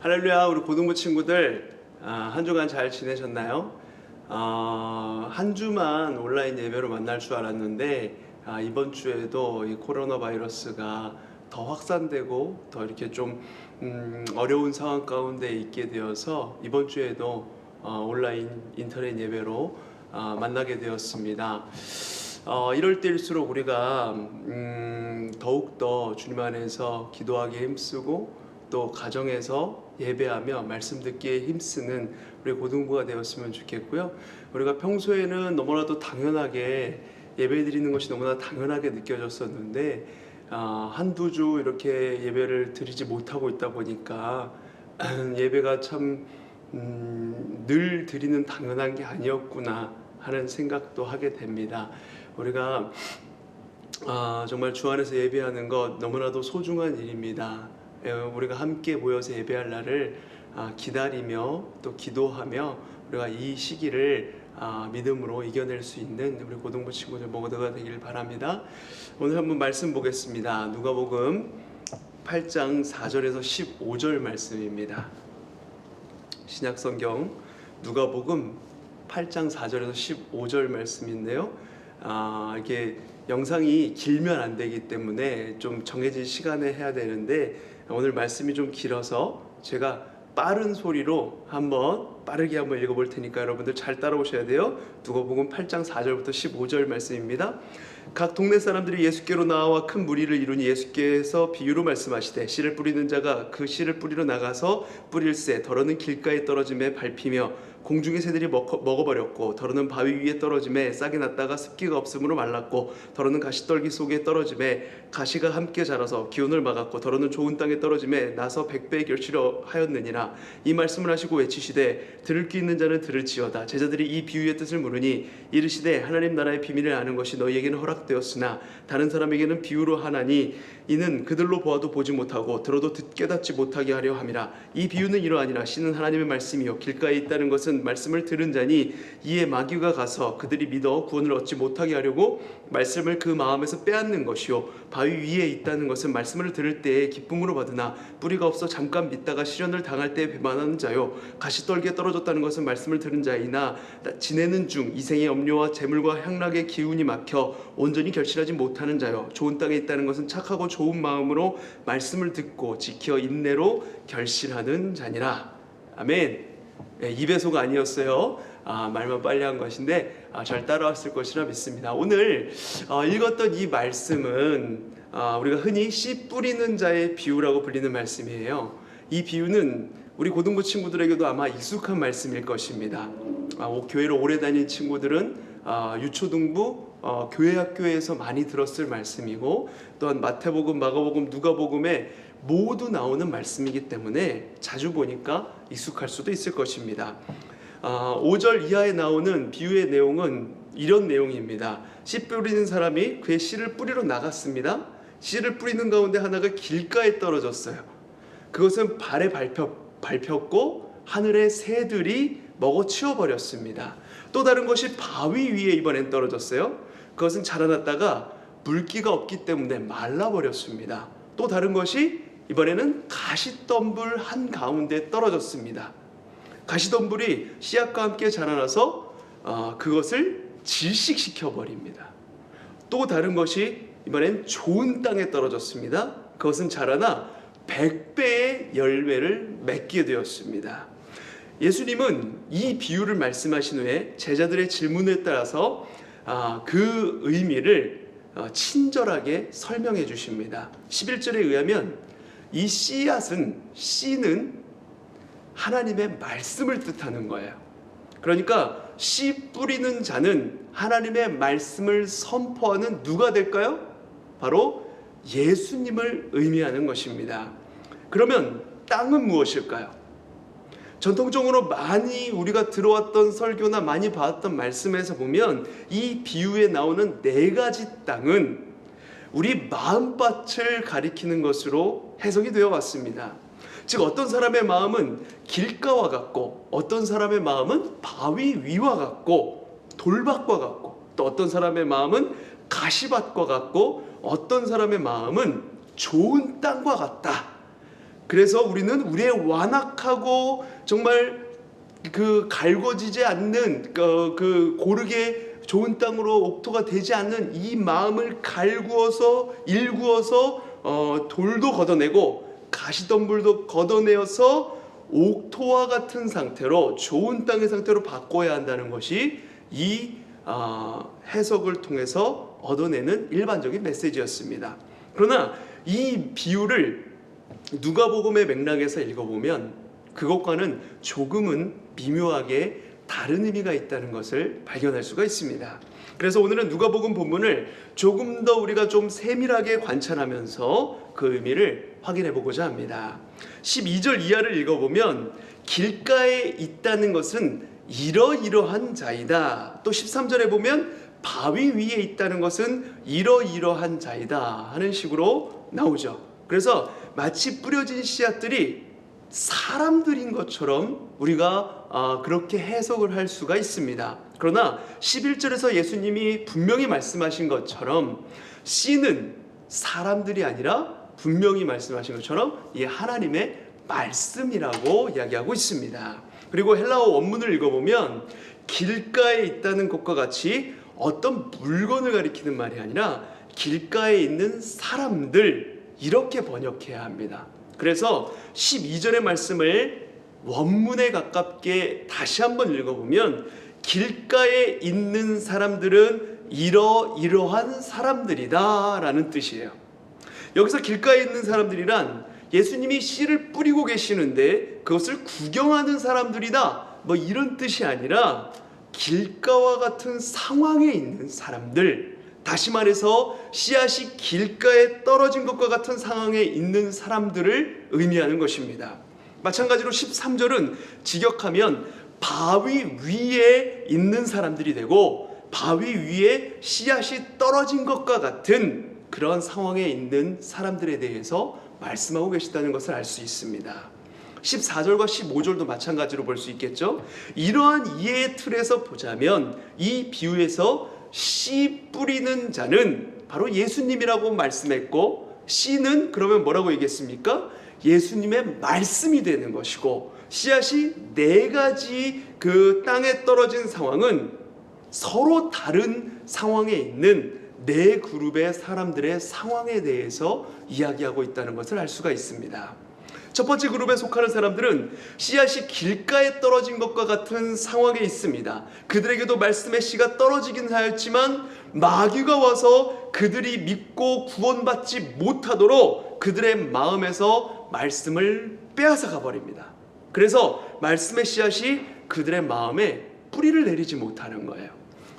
할렐루야, 우리 고등부 친구들 한 주간 잘 지내셨나요? 한 주만 온라인 예배로 만날 줄 알았는데 이번 주에도 이 코로나 바이러스가 더 확산되고 더 이렇게 좀 어려운 상황 가운데 있게 되어서 이번 주에도 온라인 인터넷 예배로 만나게 되었습니다. 이럴 때일수록 우리가 더욱더 주님 안에서 기도하기에 힘쓰고 또 가정에서 예배하며 말씀 듣기에 힘쓰는 우리 고등부가 되었으면 좋겠고요. 우리가 평소에는 너무나도 당연하게 예배 드리는 것이 너무나 당연하게 느껴졌었는데 한두 주 이렇게 예배를 드리지 못하고 있다 보니까 예배가 참 늘 드리는 당연한 게 아니었구나 하는 생각도 하게 됩니다. 우리가 정말 주 안에서 예배하는 것 너무나도 소중한 일입니다. 우리가 함께 모여서 예배할 날을 기다리며 또 기도하며 우리가 이 시기를 믿음으로 이겨낼 수 있는 우리 고등부 친구들 모두가 되길 바랍니다. 오늘 한번 말씀 보겠습니다. 누가복음 8장 4절에서 15절 말씀입니다. 신약성경 누가복음 8장 4절에서 15절 말씀인데요. 이게 영상이 길면 안 되기 때문에 좀 정해진 시간에 해야 되는데 오늘 말씀이 좀 길어서 제가 빠른 소리로 빠르게 한번 읽어볼 테니까 여러분들 잘 따라오셔야 돼요. 누가복음 8장 4절부터 15절 말씀입니다. 각 동네 사람들이 예수께로 나와 큰 무리를 이루니 예수께서 비유로 말씀하시되 씨를 뿌리는 자가 그 씨를 뿌리러 나가서 뿌릴새 더러는 길가에 떨어짐에 밟히며 공중의 새들이 먹어버렸고 더러는 바위 위에 떨어짐에 싹이 났다가 습기가 없으므로 말랐고 더러는 가시떨기 속에 떨어짐에 가시가 함께 자라서 기온을 막았고 더러는 좋은 땅에 떨어짐에 나서 100배의 결실을 하였느니라. 이 말씀을 하시고 외치시되 들을 귀 있는 자는 들을지어다. 제자들이 이 비유의 뜻을 물으니 이르시되 하나님 나라의 비밀을 아는 것이 너희에게는 허락되었으나 다른 사람에게는 비유로 하나니 이는 그들로 보아도 보지 못하고 들어도 깨닫지 못하게 하려 함이라. 이 비유는 이러하니라. 씨는 하나님의 말씀이요 길가에 있다는 것은 말씀을 들은 자니 이에 마귀가 가서 그들이 믿어 구원을 얻지 못하게 하려고 말씀을 그 마음에서 빼앗는 것이요 바위 위에 있다는 것은 말씀을 들을 때에 기쁨으로 받으나 뿌리가 없어 잠깐 믿다가 시련을 당할 때에 배반하는 자요 가시떨기에 떨어졌다는 것은 말씀을 들은 자이나 지내는 중 이생의 염려와 재물과 향락의 기운이 막혀 온전히 결실하지 못하는 자요 좋은 땅에 있다는 것은 착하고 좋은 마음으로 말씀을 듣고 지켜 인내로 결실하는 자니라. 아멘. 입에소가 아니었어요. 말만 빨리 한 것인데 잘 따라왔을 것이라 믿습니다. 오늘 읽었던 이 말씀은 우리가 흔히 씨 뿌리는 자의 비유라고 불리는 말씀이에요. 이 비유는 우리 고등부 친구들에게도 아마 익숙한 말씀일 것입니다. 교회를 오래 다닌 친구들은 유초등부 교회 학교에서 많이 들었을 말씀이고 또한 마태복음, 마가복음, 누가복음에 모두 나오는 말씀이기 때문에 자주 보니까 익숙할 수도 있을 것입니다. 5절 이하에 나오는 비유의 내용은 이런 내용입니다. 씨 뿌리는 사람이 그의 씨를 뿌리러 나갔습니다. 씨를 뿌리는 가운데 하나가 길가에 떨어졌어요. 그것은 발에 밟혔고 하늘의 새들이 먹어치워 버렸습니다. 또 다른 것이 바위 위에 이번엔 떨어졌어요. 그것은 자라났다가 물기가 없기 때문에 말라버렸습니다. 또 다른 것이 이번에는 가시덤불 한가운데 떨어졌습니다. 가시덤불이 씨앗과 함께 자라나서 그것을 질식시켜버립니다. 또 다른 것이 이번엔 좋은 땅에 떨어졌습니다. 그것은 자라나 100배의 열매를 맺게 되었습니다. 예수님은 이 비유를 말씀하신 후에 제자들의 질문에 따라서 그 의미를 친절하게 설명해 주십니다. 11절에 의하면 이 씨는 하나님의 말씀을 뜻하는 거예요. 그러니까 씨 뿌리는 자는 하나님의 말씀을 선포하는 누가 될까요? 바로 예수님을 의미하는 것입니다. 그러면 땅은 무엇일까요? 전통적으로 많이 우리가 들어왔던 설교나 많이 봤던 말씀에서 보면 이 비유에 나오는 4가지 땅은 우리 마음밭을 가리키는 것으로 해석이 되어 왔습니다. 즉 어떤 사람의 마음은 길가와 같고 어떤 사람의 마음은 바위 위와 같고 돌밭과 같고 또 어떤 사람의 마음은 가시밭과 같고 어떤 사람의 마음은 좋은 땅과 같다. 그래서 우리는 우리의 완악하고 정말 그 갈궈지지 않는 그 고르게 좋은 땅으로 옥토가 되지 않는 이 마음을 갈구어서 일구어서 돌도 걷어내고 가시덤불도 걷어내어서 옥토와 같은 상태로 좋은 땅의 상태로 바꿔야 한다는 것이 이 해석을 통해서 얻어내는 일반적인 메시지였습니다. 그러나 이 비유를 누가복음의 맥락에서 읽어보면 그것과는 조금은 미묘하게 다른 의미가 있다는 것을 발견할 수가 있습니다. 그래서 오늘은 누가복음 본문을 조금 더 우리가 좀 세밀하게 관찰하면서 그 의미를 확인해 보고자 합니다. 12절 이하를 읽어보면 길가에 있다는 것은 이러이러한 자이다. 또 13절에 보면 바위 위에 있다는 것은 이러이러한 자이다 하는 식으로 나오죠. 그래서 마치 뿌려진 씨앗들이 사람들인 것처럼 우리가 그렇게 해석을 할 수가 있습니다. 그러나 11절에서 예수님이 분명히 말씀하신 것처럼 씨는 사람들이 아니라 분명히 말씀하신 것처럼 이 하나님의 말씀이라고 이야기하고 있습니다. 그리고 헬라어 원문을 읽어보면 길가에 있다는 것과 같이 어떤 물건을 가리키는 말이 아니라 길가에 있는 사람들, 이렇게 번역해야 합니다. 그래서 12절의 말씀을 원문에 가깝게 다시 한번 읽어보면 길가에 있는 사람들은 이러이러한 사람들이다 라는 뜻이에요. 여기서 길가에 있는 사람들이란 예수님이 씨를 뿌리고 계시는데 그것을 구경하는 사람들이다 뭐 이런 뜻이 아니라 길가와 같은 상황에 있는 사람들, 다시 말해서 씨앗이 길가에 떨어진 것과 같은 상황에 있는 사람들을 의미하는 것입니다. 마찬가지로 13절은 직역하면 바위 위에 있는 사람들이 되고 바위 위에 씨앗이 떨어진 것과 같은 그런 상황에 있는 사람들에 대해서 말씀하고 계시다는 것을 알 수 있습니다. 14절과 15절도 마찬가지로 볼 수 있겠죠. 이러한 이해의 틀에서 보자면 이 비유에서 씨 뿌리는 자는 바로 예수님이라고 말씀했고, 씨는 그러면 뭐라고 얘기했습니까? 예수님의 말씀이 되는 것이고, 씨앗이 네 가지 그 땅에 떨어진 상황은 서로 다른 상황에 있는 네 그룹의 사람들의 상황에 대해서 이야기하고 있다는 것을 알 수가 있습니다. 첫 번째 그룹에 속하는 사람들은 씨앗이 길가에 떨어진 것과 같은 상황에 있습니다. 그들에게도 말씀의 씨가 떨어지긴 하였지만 마귀가 와서 그들이 믿고 구원받지 못하도록 그들의 마음에서 말씀을 빼앗아 가버립니다. 그래서 말씀의 씨앗이 그들의 마음에 뿌리를 내리지 못하는 거예요.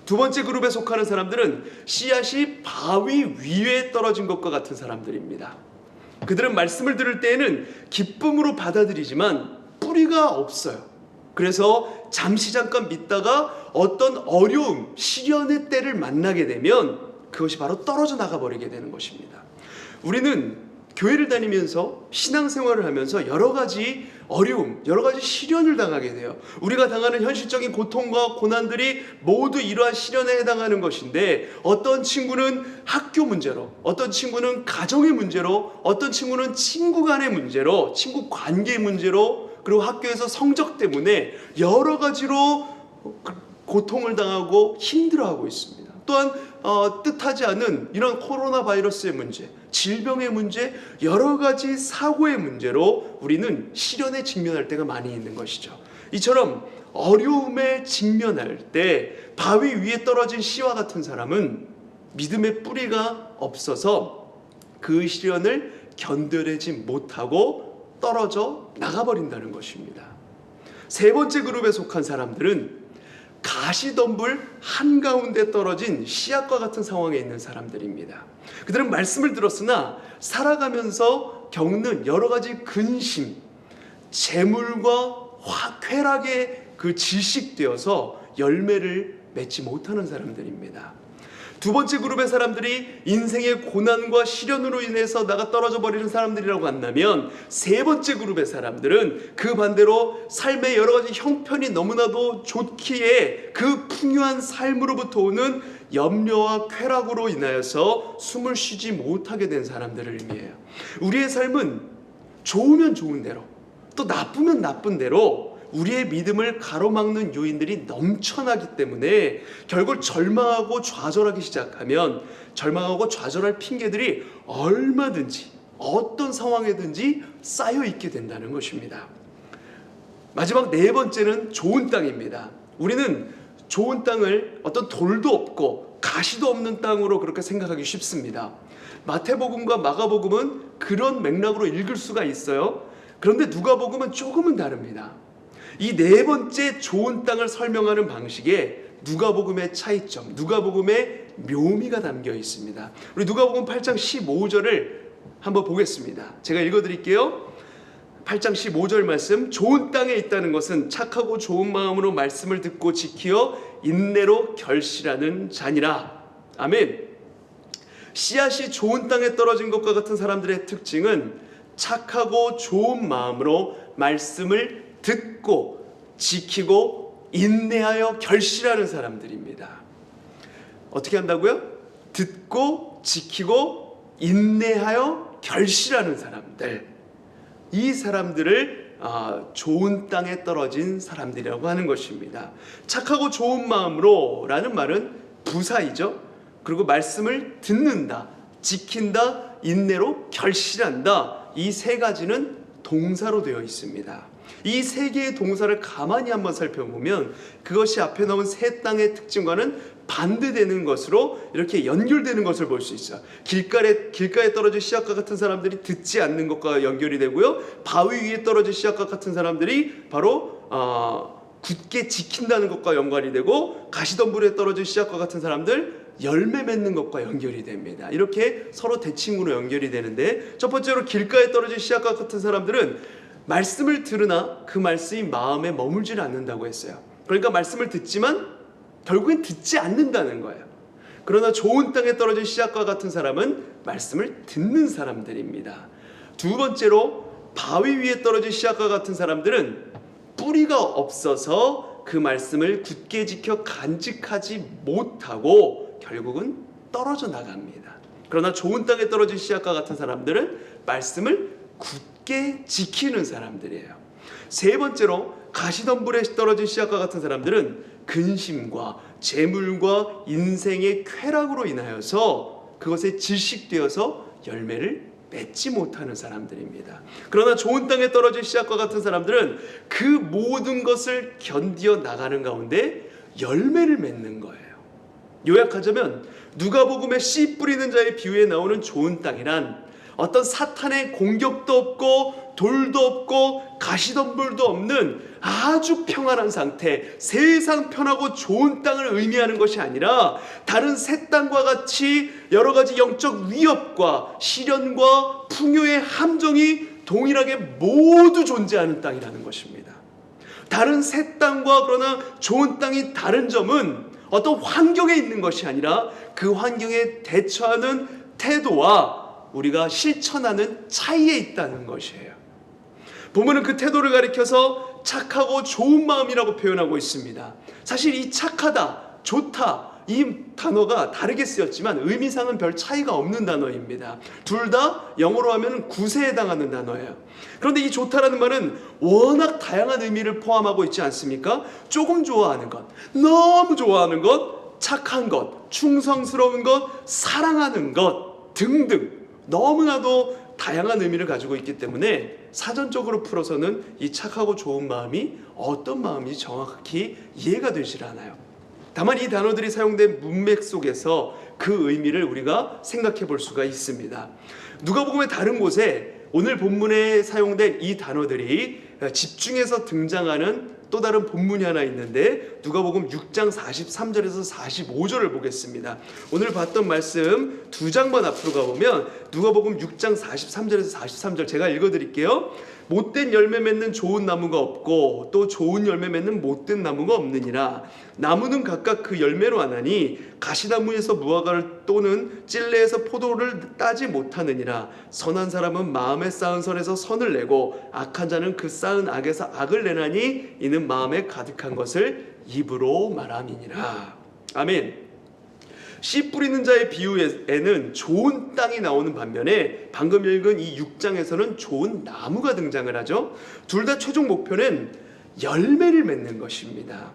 두 번째 그룹에 속하는 사람들은 씨앗이 바위 위에 떨어진 것과 같은 사람들입니다. 그들은 말씀을 들을 때에는 기쁨으로 받아들이지만 뿌리가 없어요. 그래서 잠깐 믿다가 어떤 어려움, 시련의 때를 만나게 되면 그것이 바로 떨어져 나가버리게 되는 것입니다. 우리는 교회를 다니면서 신앙생활을 하면서 여러 가지 어려움, 여러 가지 시련을 당하게 돼요. 우리가 당하는 현실적인 고통과 고난들이 모두 이러한 시련에 해당하는 것인데, 어떤 친구는 학교 문제로, 어떤 친구는 가정의 문제로, 어떤 친구는 친구 간의 문제로, 친구 관계 문제로, 그리고 학교에서 성적 때문에 여러 가지로 고통을 당하고 힘들어하고 있습니다. 또한 뜻하지 않은 이런 코로나 바이러스의 문제, 질병의 문제, 여러 가지 사고의 문제로 우리는 시련에 직면할 때가 많이 있는 것이죠. 이처럼 어려움에 직면할 때 바위 위에 떨어진 씨와 같은 사람은 믿음의 뿌리가 없어서 그 시련을 견뎌내지 못하고 떨어져 나가버린다는 것입니다. 세 번째 그룹에 속한 사람들은 가시덤불 한가운데 떨어진 씨앗과 같은 상황에 있는 사람들입니다. 그들은 말씀을 들었으나 살아가면서 겪는 여러 가지 근심, 재물과 쾌락에 그 질식되어서 열매를 맺지 못하는 사람들입니다. 두 번째 그룹의 사람들이 인생의 고난과 시련으로 인해서 나가 떨어져 버리는 사람들이라고 한다면, 세 번째 그룹의 사람들은 그 반대로 삶의 여러 가지 형편이 너무나도 좋기에 그 풍요한 삶으로부터 오는 염려와 쾌락으로 인하여서 숨을 쉬지 못하게 된 사람들을 의미해요. 우리의 삶은 좋으면 좋은 대로, 또 나쁘면 나쁜 대로 우리의 믿음을 가로막는 요인들이 넘쳐나기 때문에 결국 절망하고 좌절하기 시작하면 절망하고 좌절할 핑계들이 얼마든지 어떤 상황에든지 쌓여 있게 된다는 것입니다. 마지막 네 번째는 좋은 땅입니다. 우리는 좋은 땅을 어떤 돌도 없고 가시도 없는 땅으로 그렇게 생각하기 쉽습니다. 마태복음과 마가복음은 그런 맥락으로 읽을 수가 있어요. 그런데 누가복음은 조금은 다릅니다. 이 네 번째 좋은 땅을 설명하는 방식에 누가복음의 차이점, 누가복음의 묘미가 담겨 있습니다. 우리 누가복음 8장 15절을 한번 보겠습니다. 제가 읽어드릴게요. 8장 15절 말씀, 좋은 땅에 있다는 것은 착하고 좋은 마음으로 말씀을 듣고 지키어 인내로 결실하는 자니라. 아멘. 씨앗이 좋은 땅에 떨어진 것과 같은 사람들의 특징은 착하고 좋은 마음으로 말씀을 듣고 지키고 인내하여 결실하는 사람들입니다. 어떻게 한다고요? 듣고 지키고 인내하여 결실하는 사람들, 이 사람들을 좋은 땅에 떨어진 사람들이라고 하는 것입니다. 착하고 좋은 마음으로 라는 말은 부사이죠. 그리고 말씀을 듣는다, 지킨다, 인내로 결실한다, 이 세 가지는 동사로 되어 있습니다. 이 세 개의 동사를 가만히 한번 살펴보면 그것이 앞에 나온 세 땅의 특징과는 반대되는 것으로 이렇게 연결되는 것을 볼 수 있어요. 길가에 떨어진 씨앗과 같은 사람들이 듣지 않는 것과 연결이 되고요, 바위 위에 떨어진 씨앗과 같은 사람들이 바로 굳게 지킨다는 것과 연관이 되고, 가시덤불에 떨어진 씨앗과 같은 사람들 열매 맺는 것과 연결이 됩니다. 이렇게 서로 대칭으로 연결이 되는데, 첫 번째로 길가에 떨어진 씨앗과 같은 사람들은 말씀을 들으나 그 말씀이 마음에 머물지 않는다고 했어요. 그러니까 말씀을 듣지만 결국엔 듣지 않는다는 거예요. 그러나 좋은 땅에 떨어진 씨앗과 같은 사람은 말씀을 듣는 사람들입니다. 두 번째로 바위 위에 떨어진 씨앗과 같은 사람들은 뿌리가 없어서 그 말씀을 굳게 지켜 간직하지 못하고 결국은 떨어져 나갑니다. 그러나 좋은 땅에 떨어진 씨앗과 같은 사람들은 말씀을 굳게 지키는 사람들이에요. 세 번째로 가시덤불에 떨어진 씨앗과 같은 사람들은 근심과 재물과 인생의 쾌락으로 인하여서 그것에 질식되어서 열매를 맺지 못하는 사람들입니다. 그러나 좋은 땅에 떨어진 씨앗과 같은 사람들은 그 모든 것을 견디어 나가는 가운데 열매를 맺는 거예요. 요약하자면 누가복음의 씨 뿌리는 자의 비유에 나오는 좋은 땅이란 어떤 사탄의 공격도 없고 돌도 없고 가시덤불도 없는 아주 평안한 상태, 세상 편하고 좋은 땅을 의미하는 것이 아니라 다른 새 땅과 같이 여러 가지 영적 위협과 시련과 풍요의 함정이 동일하게 모두 존재하는 땅이라는 것입니다. 다른 새 땅과 그러나 좋은 땅이 다른 점은 어떤 환경에 있는 것이 아니라 그 환경에 대처하는 태도와 우리가 실천하는 차이에 있다는 것이에요. 본문은 그 태도를 가리켜서 착하고 좋은 마음이라고 표현하고 있습니다. 사실 이 착하다, 좋다, 이 단어가 다르게 쓰였지만 의미상은 별 차이가 없는 단어입니다. 둘 다 영어로 하면 구세에 해당하는 단어예요. 그런데 이 좋다라는 말은 워낙 다양한 의미를 포함하고 있지 않습니까? 조금 좋아하는 것, 너무 좋아하는 것, 착한 것, 충성스러운 것, 사랑하는 것 등등 너무나도 다양한 의미를 가지고 있기 때문에 사전적으로 풀어서는 이 착하고 좋은 마음이 어떤 마음인지 정확히 이해가 되질 않아요. 다만 이 단어들이 사용된 문맥 속에서 그 의미를 우리가 생각해 볼 수가 있습니다. 누가복음의 다른 곳에 오늘 본문에 사용된 이 단어들이 집중해서 등장하는 또 다른 본문이 하나 있는데 누가복음 6장 43절에서 45절을 보겠습니다. 오늘 봤던 말씀 두 장만 앞으로 가보면 누가복음 6장 43절에서 43절 제가 읽어드릴게요. 못된 열매 맺는 좋은 나무가 없고 또 좋은 열매 맺는 못된 나무가 없느니라. 나무는 각각 그 열매로 아나니 가시나무에서 무화과를 또는 찔레에서 포도를 따지 못하느니라. 선한 사람은 마음에 쌓은 선에서 선을 내고 악한 자는 그 쌓은 악에서 악을 내나니 이는 마음에 가득한 것을 입으로 말함이니라. 아멘. 씨 뿌리는 자의 비유에는 좋은 땅이 나오는 반면에 방금 읽은 이 6장에서는 좋은 나무가 등장을 하죠. 둘 다 최종 목표는 열매를 맺는 것입니다.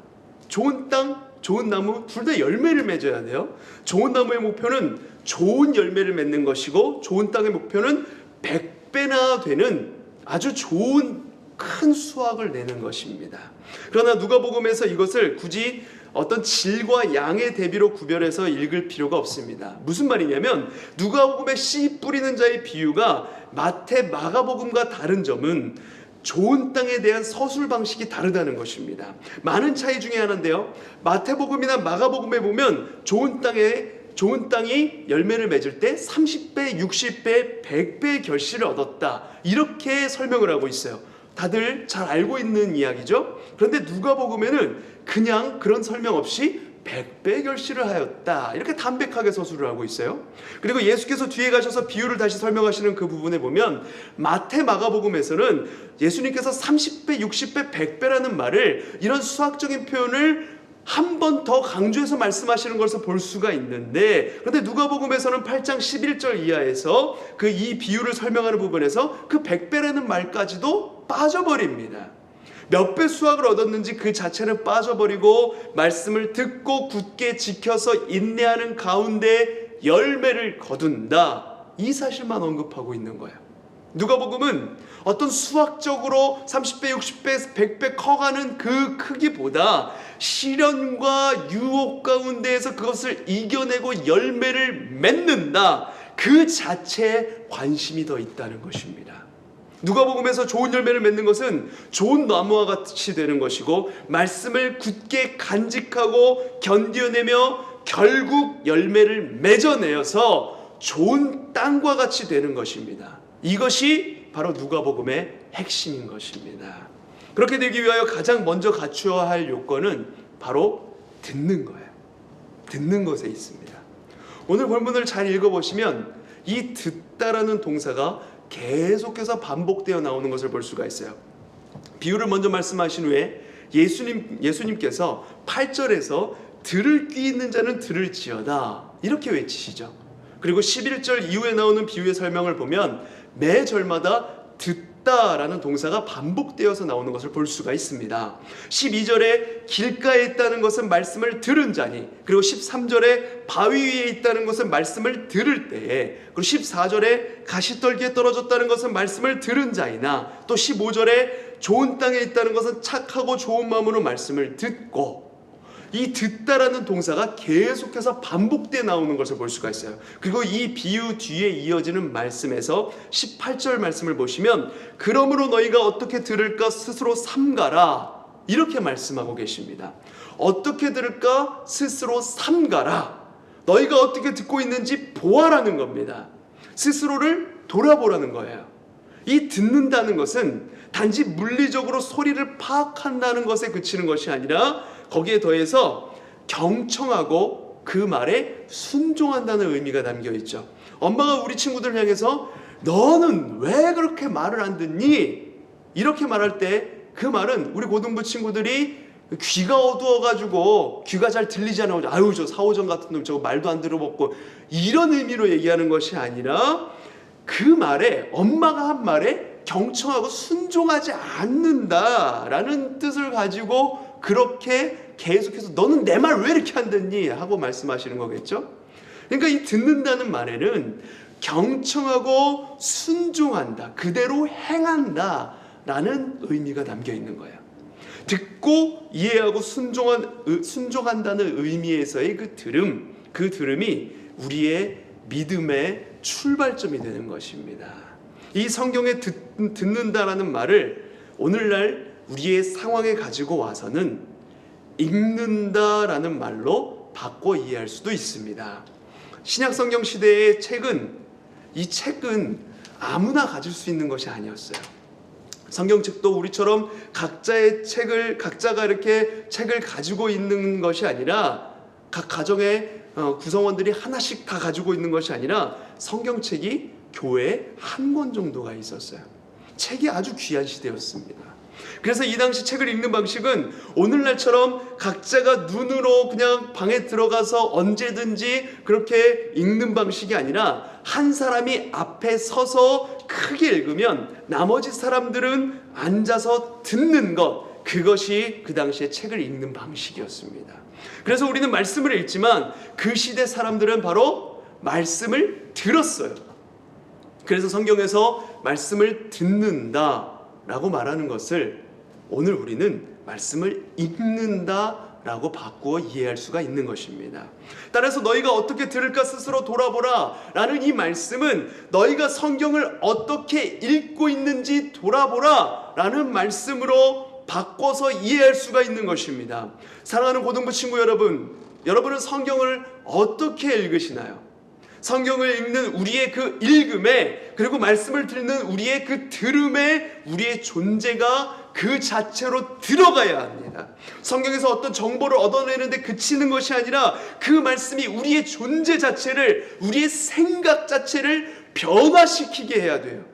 좋은 땅, 좋은 나무 둘 다 열매를 맺어야 돼요. 좋은 나무의 목표는 좋은 열매를 맺는 것이고 좋은 땅의 목표는 100배나 되는 아주 좋은 큰 수확을 내는 것입니다. 그러나 누가복음에서 이것을 굳이 어떤 질과 양의 대비로 구별해서 읽을 필요가 없습니다. 무슨 말이냐면 누가복음의 씨 뿌리는 자의 비유가 마태, 마가복음과 다른 점은 좋은 땅에 대한 서술 방식이 다르다는 것입니다. 많은 차이 중에 하나인데요. 마태복음이나 마가복음에 보면 좋은 땅이 열매를 맺을 때 30배, 60배, 100배의 결실을 얻었다. 이렇게 설명을 하고 있어요. 다들 잘 알고 있는 이야기죠. 그런데 누가복음에는 그냥 그런 설명 없이 100배 결실을 하였다. 이렇게 담백하게 서술을 하고 있어요. 그리고 예수께서 뒤에 가셔서 비유를 다시 설명하시는 그 부분에 보면 마태, 마가복음에서는 예수님께서 30배, 60배, 100배라는 말을 이런 수학적인 표현을 한 번 더 강조해서 말씀하시는 것을 볼 수가 있는데, 그런데 누가복음에서는 8장 11절 이하에서 그 이 비유를 설명하는 부분에서 그 100배라는 말까지도 빠져버립니다. 몇 배 수확을 얻었는지 그 자체는 빠져버리고 말씀을 듣고 굳게 지켜서 인내하는 가운데 열매를 거둔다. 이 사실만 언급하고 있는 거예요. 누가복음은 어떤 수학적으로 30배, 60배, 100배 커가는 그 크기보다 시련과 유혹 가운데에서 그것을 이겨내고 열매를 맺는다. 그 자체에 관심이 더 있다는 것입니다. 누가복음에서 좋은 열매를 맺는 것은 좋은 나무와 같이 되는 것이고 말씀을 굳게 간직하고 견뎌내며 결국 열매를 맺어내어서 좋은 땅과 같이 되는 것입니다. 이것이 바로 누가복음의 핵심인 것입니다. 그렇게 되기 위하여 가장 먼저 갖추어야 할 요건은 바로 듣는 거예요. 듣는 것에 있습니다. 오늘 본문을 잘 읽어보시면 이 듣다라는 동사가 계속해서 반복되어 나오는 것을 볼 수가 있어요. 비유를 먼저 말씀하신 후에 예수님께서 8절에서 들을 귀 있는 자는 들을지어다 이렇게 외치시죠. 그리고 11절 이후에 나오는 비유의 설명을 보면 매 절마다 듣다라는 동사가 반복되어서 나오는 것을 볼 수가 있습니다. 12절에 길가에 있다는 것은 말씀을 들은 자니, 그리고 13절에 바위 위에 있다는 것은 말씀을 들을 때에, 그리고 14절에 가시떨기에 떨어졌다는 것은 말씀을 들은 자이나, 또 15절에 좋은 땅에 있다는 것은 착하고 좋은 마음으로 말씀을 듣고, 이 듣다라는 동사가 계속해서 반복되어 나오는 것을 볼 수가 있어요. 그리고 이 비유 뒤에 이어지는 말씀에서 18절 말씀을 보시면 그러므로 너희가 어떻게 들을까 스스로 삼가라 이렇게 말씀하고 계십니다. 어떻게 들을까 스스로 삼가라. 너희가 어떻게 듣고 있는지 보아라는 겁니다. 스스로를 돌아보라는 거예요. 이 듣는다는 것은 단지 물리적으로 소리를 파악한다는 것에 그치는 것이 아니라 거기에 더해서 경청하고 그 말에 순종한다는 의미가 담겨 있죠. 엄마가 우리 친구들 향해서 너는 왜 그렇게 말을 안 듣니? 이렇게 말할 때 그 말은 우리 고등부 친구들이 귀가 어두워가지고 귀가 잘 들리지 않아. 아유 저 사오정 같은 놈 저거 말도 안 들어먹고 이런 의미로 얘기하는 것이 아니라 그 말에 엄마가 한 말에 경청하고 순종하지 않는다라는 뜻을 가지고 그렇게 계속해서 너는 내 말 왜 이렇게 안 듣니? 하고 말씀하시는 거겠죠. 그러니까 이 듣는다는 말에는 경청하고 순종한다, 그대로 행한다 라는 의미가 담겨 있는 거예요. 듣고 이해하고 순종한다는 의미에서의 그 들음이 우리의 믿음의 출발점이 되는 것입니다. 이 성경에 듣는다라는 말을 오늘날 우리의 상황에 가지고 와서는 읽는다라는 말로 바꿔 이해할 수도 있습니다. 신약성경 시대의 이 책은 아무나 가질 수 있는 것이 아니었어요. 성경책도 우리처럼 각자가 이렇게 책을 가지고 있는 것이 아니라 각 가정의 구성원들이 하나씩 다 가지고 있는 것이 아니라 성경책이 교회에 한 권 정도가 있었어요. 책이 아주 귀한 시대였습니다. 그래서 이 당시 책을 읽는 방식은 오늘날처럼 각자가 눈으로 그냥 방에 들어가서 언제든지 그렇게 읽는 방식이 아니라 한 사람이 앞에 서서 크게 읽으면 나머지 사람들은 앉아서 듣는 것, 그것이 그 당시에 책을 읽는 방식이었습니다. 그래서 우리는 말씀을 읽지만 그 시대 사람들은 바로 말씀을 들었어요. 그래서 성경에서 말씀을 듣는다라고 말하는 것을 오늘 우리는 말씀을 읽는다라고 바꾸어 이해할 수가 있는 것입니다. 따라서 너희가 어떻게 들을까 스스로 돌아보라 라는 이 말씀은 너희가 성경을 어떻게 읽고 있는지 돌아보라 라는 말씀으로 바꿔서 이해할 수가 있는 것입니다. 사랑하는 고등부 친구 여러분, 여러분은 성경을 어떻게 읽으시나요? 성경을 읽는 우리의 그 읽음에, 그리고 말씀을 듣는 우리의 그 들음에 우리의 존재가 그 자체로 들어가야 합니다. 성경에서 어떤 정보를 얻어내는데 그치는 것이 아니라 그 말씀이 우리의 존재 자체를, 우리의 생각 자체를 변화시키게 해야 돼요.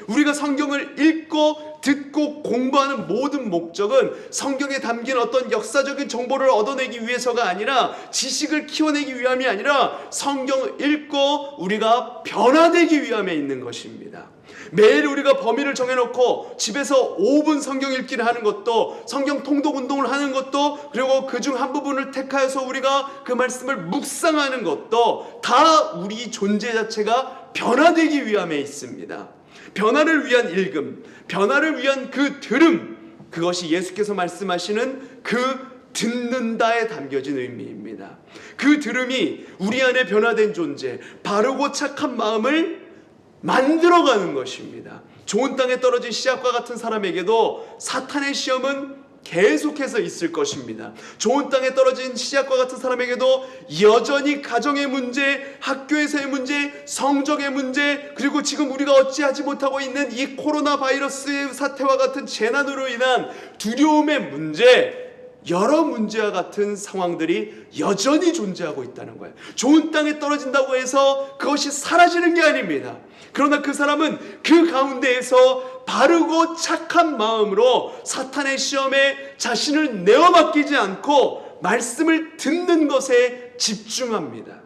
우리가 성경을 읽고 듣고 공부하는 모든 목적은 성경에 담긴 어떤 역사적인 정보를 얻어내기 위해서가 아니라, 지식을 키워내기 위함이 아니라 성경을 읽고 우리가 변화되기 위함에 있는 것입니다. 매일 우리가 범위를 정해놓고 집에서 5분 성경 읽기를 하는 것도, 성경 통독 운동을 하는 것도, 그리고 그중 한 부분을 택하여서 우리가 그 말씀을 묵상하는 것도 다 우리 존재 자체가 변화되기 위함에 있습니다. 변화를 위한 읽음, 변화를 위한 그 들음, 그것이 예수께서 말씀하시는 그 듣는다에 담겨진 의미입니다. 그 들음이 우리 안에 변화된 존재, 바르고 착한 마음을 만들어가는 것입니다. 좋은 땅에 떨어진 씨앗과 같은 사람에게도 사탄의 시험은 계속해서 있을 것입니다. 좋은 땅에 떨어진 씨앗과 같은 사람에게도 여전히 가정의 문제, 학교에서의 문제, 성적의 문제, 그리고 지금 우리가 어찌하지 못하고 있는 이 코로나 바이러스 사태와 같은 재난으로 인한 두려움의 문제, 여러 문제와 같은 상황들이 여전히 존재하고 있다는 거예요. 좋은 땅에 떨어진다고 해서 그것이 사라지는 게 아닙니다. 그러나 그 사람은 그 가운데에서 바르고 착한 마음으로 사탄의 시험에 자신을 내어 맡기지 않고 말씀을 듣는 것에 집중합니다.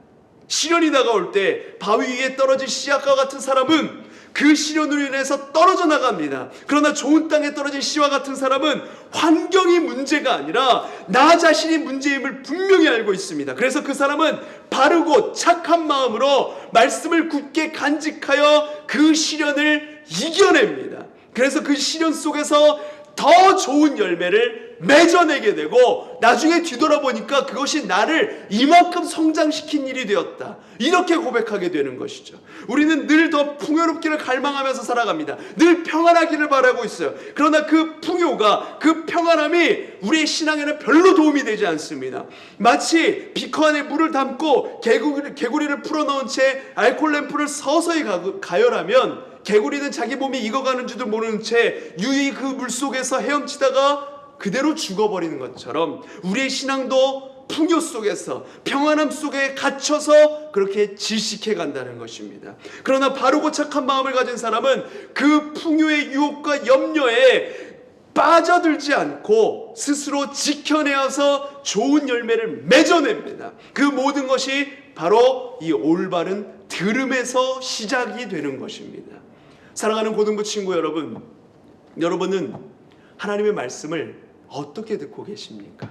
시련이 다가올 때 바위 위에 떨어질 씨앗과 같은 사람은 그 시련으로 인해서 떨어져 나갑니다. 그러나 좋은 땅에 떨어진 씨와 같은 사람은 환경이 문제가 아니라 나 자신이 문제임을 분명히 알고 있습니다. 그래서 그 사람은 바르고 착한 마음으로 말씀을 굳게 간직하여 그 시련을 이겨냅니다. 그래서 그 시련 속에서 더 좋은 열매를 맺어내게 되고, 나중에 뒤돌아보니까 그것이 나를 이만큼 성장시킨 일이 되었다, 이렇게 고백하게 되는 것이죠. 우리는 늘 더 풍요롭기를 갈망하면서 살아갑니다. 늘 평안하기를 바라고 있어요. 그러나 그 풍요가, 그 평안함이 우리의 신앙에는 별로 도움이 되지 않습니다. 마치 비커 안에 물을 담고 개구리를 풀어넣은 채 알코올 램프를 서서히 가열하면 개구리는 자기 몸이 익어가는 줄도 모르는 채 유유히 그 물속에서 헤엄치다가 그대로 죽어버리는 것처럼 우리의 신앙도 풍요 속에서, 평안함 속에 갇혀서 그렇게 질식해 간다는 것입니다. 그러나 바르고 착한 마음을 가진 사람은 그 풍요의 유혹과 염려에 빠져들지 않고 스스로 지켜내어서 좋은 열매를 맺어냅니다. 그 모든 것이 바로 이 올바른 들음에서 시작이 되는 것입니다. 사랑하는 고등부 친구 여러분, 여러분은 하나님의 말씀을 어떻게 듣고 계십니까?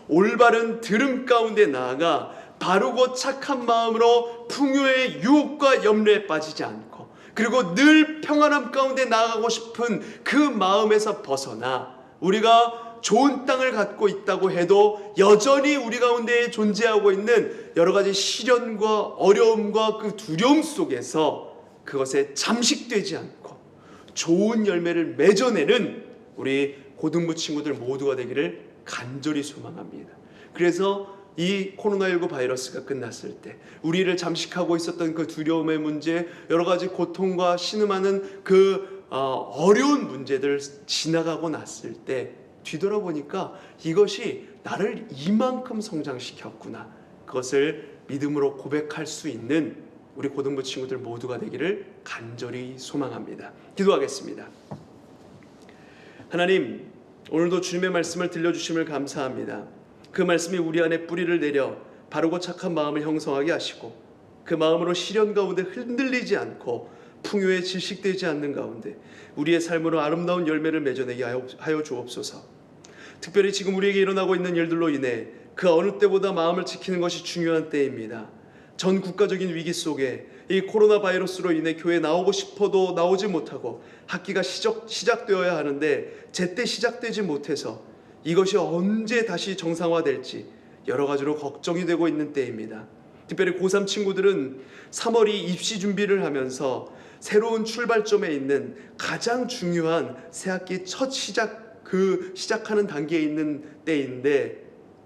올바른 들음 가운데 나아가 바르고 착한 마음으로 풍요의 유혹과 염려에 빠지지 않고, 그리고 늘 평안함 가운데 나아가고 싶은 그 마음에서 벗어나, 우리가 좋은 땅을 갖고 있다고 해도 여전히 우리 가운데 존재하고 있는 여러 가지 시련과 어려움과 그 두려움 속에서 그것에 잠식되지 않고 좋은 열매를 맺어내는 우리 고등부 친구들 모두가 되기를 간절히 소망합니다. 그래서 이 코로나19 바이러스가 끝났을 때 우리를 잠식하고 있었던 그 두려움의 문제, 여러 가지 고통과 신음하는 그 어려운 문제들 지나가고 났을 때 뒤돌아보니까 이것이 나를 이만큼 성장시켰구나, 그것을 믿음으로 고백할 수 있는 우리 고등부 친구들 모두가 되기를 간절히 소망합니다. 기도하겠습니다. 하나님, 오늘도 주님의 말씀을 들려주심을 감사합니다. 그 말씀이 우리 안에 뿌리를 내려 바르고 착한 마음을 형성하게 하시고 그 마음으로 시련 가운데 흔들리지 않고 풍요에 질식되지 않는 가운데 우리의 삶으로 아름다운 열매를 맺어내게 하여 주옵소서. 특별히 지금 우리에게 일어나고 있는 일들로 인해 그 어느 때보다 마음을 지키는 것이 중요한 때입니다. 전 국가적인 위기 속에 이 코로나 바이러스로 인해 교회에 나오고 싶어도 나오지 못하고 학기가 시작되어야 하는데 제때 시작되지 못해서 이것이 언제 다시 정상화될지 여러 가지로 걱정이 되고 있는 때입니다. 특별히 고3 친구들은 3월이 입시 준비를 하면서 새로운 출발점에 있는 가장 중요한 새학기 첫 시작하는 단계에 있는 때인데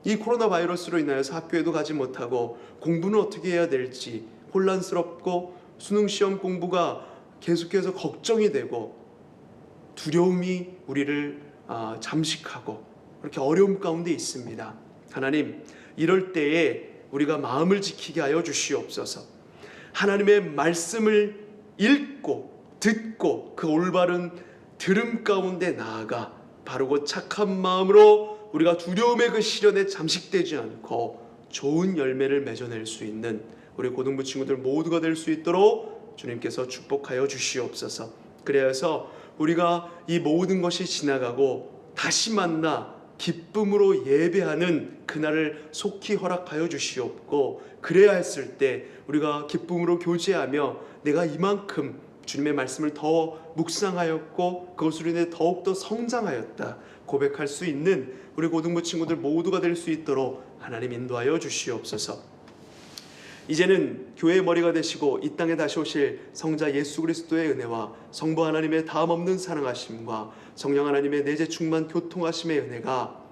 이 코로나 바이러스로 인하여서 학교에도 가지 못하고 공부는 어떻게 해야 될지 혼란스럽고 수능 시험 공부가 계속해서 걱정이 되고 두려움이 우리를 잠식하고 그렇게 어려움 가운데 있습니다. 하나님, 이럴 때에 우리가 마음을 지키게 하여 주시옵소서. 하나님의 말씀을 읽고 듣고 그 올바른 들음 가운데 나아가 바르고 착한 마음으로 우리가 두려움의 그 시련에 잠식되지 않고 좋은 열매를 맺어낼 수 있는 우리 고등부 친구들 모두가 될 수 있도록 주님께서 축복하여 주시옵소서. 그래서 우리가 이 모든 것이 지나가고 다시 만나 기쁨으로 예배하는 그날을 속히 허락하여 주시옵고, 그래야 했을 때 우리가 기쁨으로 교제하며 내가 이만큼 주님의 말씀을 더 묵상하였고 그것으로 인해 더욱더 성장하였다 고백할 수 있는 우리 고등부 친구들 모두가 될 수 있도록 하나님 인도하여 주시옵소서. 이제는 교회의 머리가 되시고 이 땅에 다시 오실 성자 예수 그리스도의 은혜와 성부 하나님의 다함없는 사랑하심과 성령 하나님의 내재 충만 교통하심의 은혜가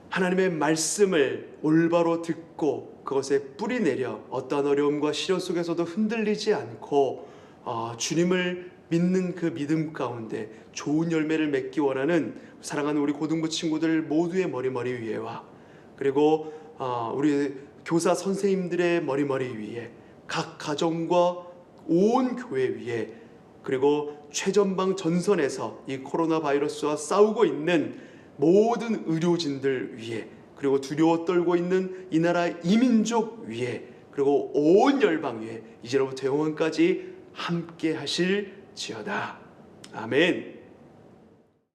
하나님의 말씀을 올바로 듣고 그것에 뿌리 내려 어떠한 어려움과 시련 속에서도 흔들리지 않고 주님을 믿는 그 믿음 가운데 좋은 열매를 맺기 원하는 사랑하는 우리 고등부 친구들 모두의 머리머리 위에와 그리고 우리 교사 선생님들의 머리머리 위에 각 가정과 온 교회 위에 그리고 최전방 전선에서 이 코로나 바이러스와 싸우고 있는 모든 의료진들 위에 그리고 두려워 떨고 있는 이 나라 이민족 위에 그리고 온 열방 위에 이제로부터 영원까지 함께 하실지어다. 아멘.